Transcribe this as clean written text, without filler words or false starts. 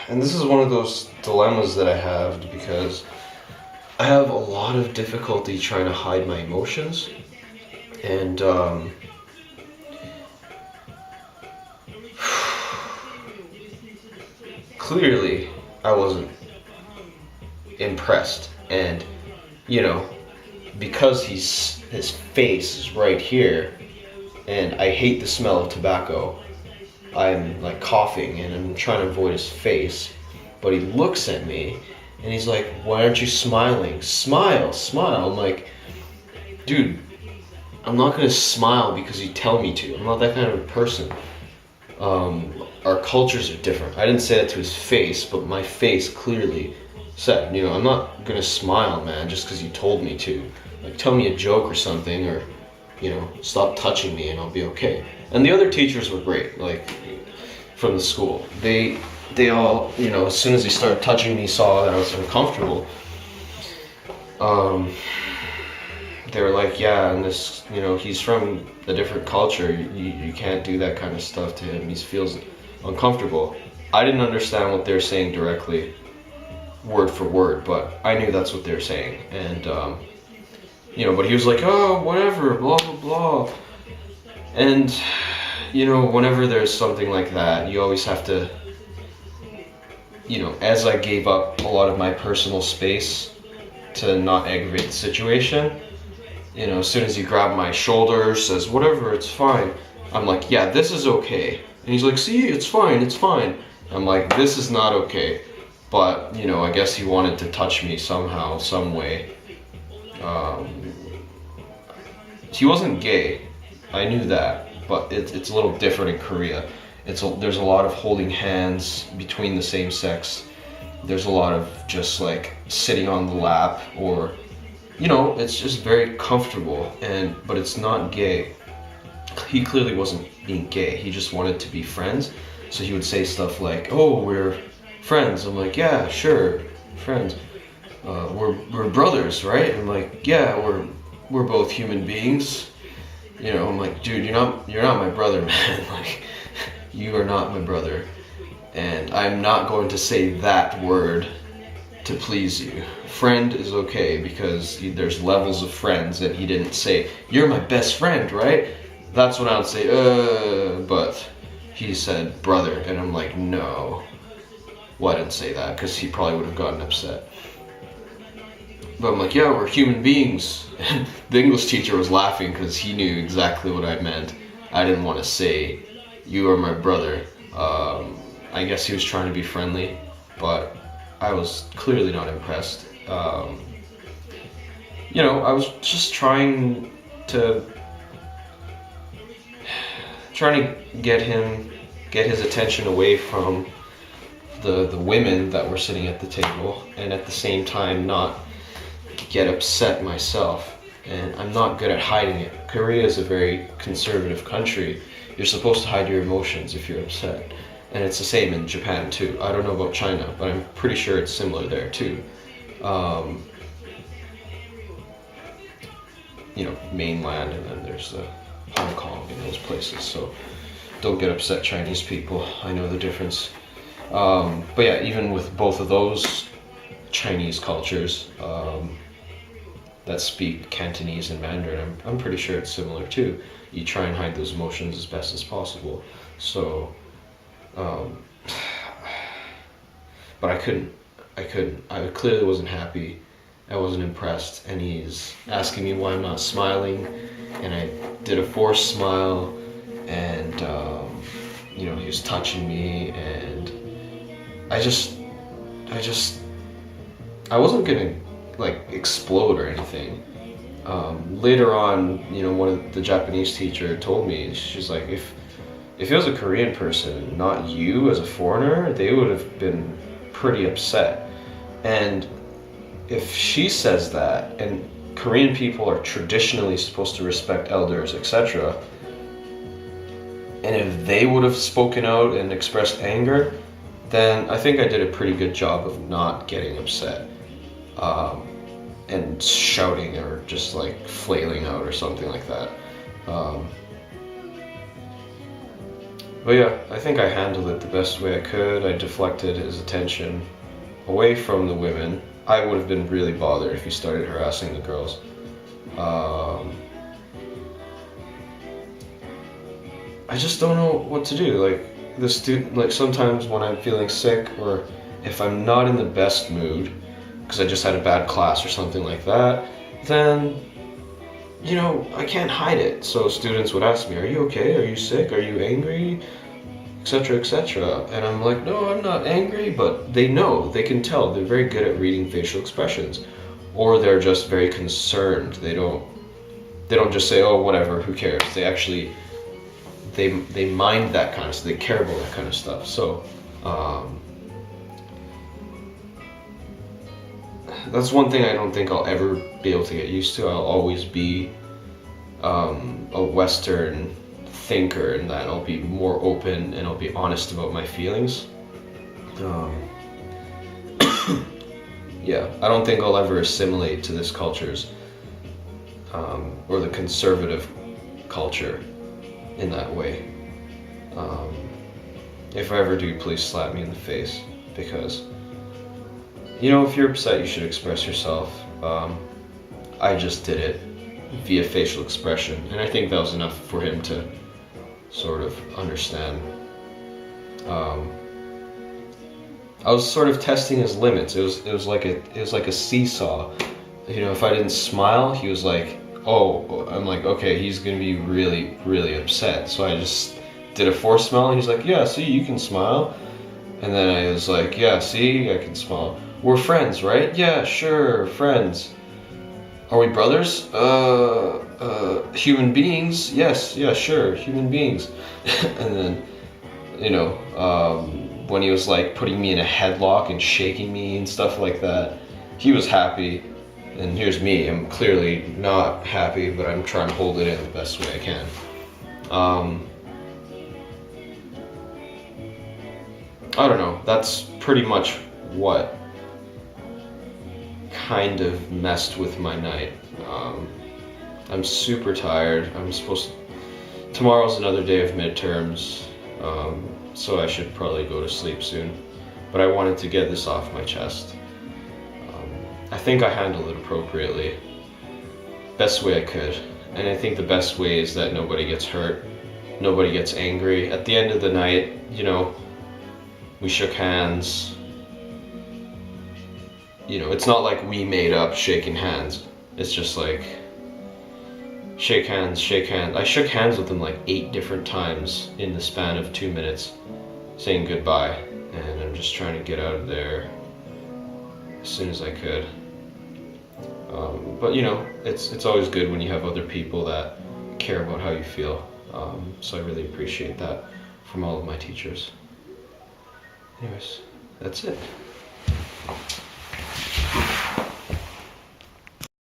And this is one of those dilemmas that I have because I have a lot of difficulty trying to hide my emotions, and clearly I wasn't impressed. And you know, because his face is right here, and I hate the smell of tobacco. I'm like coughing and I'm trying to avoid his face, but he looks at me and he's like, "Why aren't you smiling? Smile, smile." I'm like, dude, I'm not gonna smile because you tell me to. I'm not that kind of a person. Our cultures are different. I didn't say that to his face, but my face clearly said, I'm not gonna smile, man, just because you told me to. Like, tell me a joke or something, or stop touching me, and I'll be okay. And the other teachers were great, like from the school. They all, as soon as they started touching me, saw that I was uncomfortable. They were like, yeah, and this, he's from a different culture. You can't do that kind of stuff to him. He feels uncomfortable. I didn't understand what they were saying directly, word for word, but I knew that's what they were saying. And, but he was like, oh, whatever, blah, blah, blah. And, whenever there's something like that, you always have to, as I gave up a lot of my personal space to not aggravate the situation, as soon as he grabbed my shoulder, says, whatever, it's fine. I'm like, yeah, this is okay. And he's like, see, it's fine, it's fine. I'm like, this is not okay. But, I guess he wanted to touch me somehow, some way. He wasn't gay. I knew that. But it's a little different in Korea. There's a lot of holding hands between the same sex. There's a lot of just like sitting on the lap, or it's just very comfortable, but it's not gay. He clearly wasn't being gay. He just wanted to be friends. So he would say stuff like, "Oh, we're friends." I'm like, "Yeah, sure, friends. We're brothers, right?" I'm like, "Yeah, we're both human beings." I'm like, "Dude, you're not my brother, man. Like, you are not my brother, and I'm not going to say that word to please you. Friend is okay because there's levels of friends, and he didn't say, you're my best friend, right? That's when I would say, but he said brother, and I'm like, no. Well, I didn't say that because he probably would have gotten upset. But I'm like, yeah, we're human beings. The English teacher was laughing because he knew exactly what I meant. I didn't want to say, you are my brother. I guess he was trying to be friendly, but I was clearly not impressed. I was just trying to get his attention away from the women that were sitting at the table, and at the same time not get upset myself. And I'm not good at hiding it. Korea is a very conservative country. You're supposed to hide your emotions if you're upset. And it's the same in Japan too. I don't know about China, but I'm pretty sure it's similar there too. Mainland, and then there's Hong Kong and those places. So don't get upset, Chinese people. I know the difference. But yeah, even with both of those Chinese cultures that speak Cantonese and Mandarin, I'm pretty sure it's similar too. You try and hide those emotions as best as possible. So, but I couldn't. I clearly wasn't happy. I wasn't impressed, and he's asking me why I'm not smiling, and I did a forced smile, and he was touching me, and I wasn't gonna like explode or anything. Later on, one of the Japanese teacher told me, she's like, if it was a Korean person, not you as a foreigner, they would have been pretty upset. And if she says that, and Korean people are traditionally supposed to respect elders, etc., and if they would have spoken out and expressed anger, then I think I did a pretty good job of not getting upset and shouting or just like flailing out or something like that. But yeah, I think I handled it the best way I could. I deflected his attention away from the women. I would have been really bothered if he started harassing the girls. I just don't know what to do. Like the student, like sometimes when I'm feeling sick or if I'm not in the best mood because I just had a bad class or something like that, then you know I can't hide it. So students would ask me, "Are you okay? Are you sick? Are you angry?" etc. etc. And I'm like, "No, I'm not angry," but they know, they can tell. They're very good at reading facial expressions, or they're just very concerned. They don't just say, "Oh, whatever, who cares?" They actually they mind that kind of stuff. They care about that kind of stuff. So that's one thing I don't think I'll ever be able to get used to. I'll always be a Western thinker in that I'll be more open and I'll be honest about my feelings. Yeah, I don't think I'll ever assimilate to this culture's or the conservative culture in that way. If I ever do, please slap me in the face, because you know, if you're upset, you should express yourself. I just did it via facial expression, and I think that was enough for him to sort of understand. I was sort of testing his limits. It was like a seesaw. You know, if I didn't smile, he was like, "Oh," I'm like, "Okay, he's gonna be really, really upset." So I just did a forced smile, and he's like, "Yeah, see, you can smile." And then I was like, "Yeah, see, I can smile. We're friends, right? Yeah, sure, friends. Are we brothers? Human beings? Yes, yeah, sure, human beings." And then, you know, when he was like putting me in a headlock and shaking me and stuff like that, he was happy. And here's me, I'm clearly not happy, but I'm trying to hold it in the best way I can. I don't know, that's pretty much what kind of messed with my night. I'm super tired. Tomorrow's another day of midterms, so I should probably go to sleep soon. But I wanted to get this off my chest. I think I handled it appropriately, best way I could. And I think the best way is that nobody gets hurt, nobody gets angry. At the end of the night, you know, we shook hands. You know, it's not like we made up shaking hands. It's just like, shake hands, shake hands. I shook hands with him like 8 different times in the span of 2 minutes, saying goodbye. And I'm just trying to get out of there as soon as I could. But you know, it's always good when you have other people that care about how you feel. So I really appreciate that from all of my teachers. Anyways, that's it.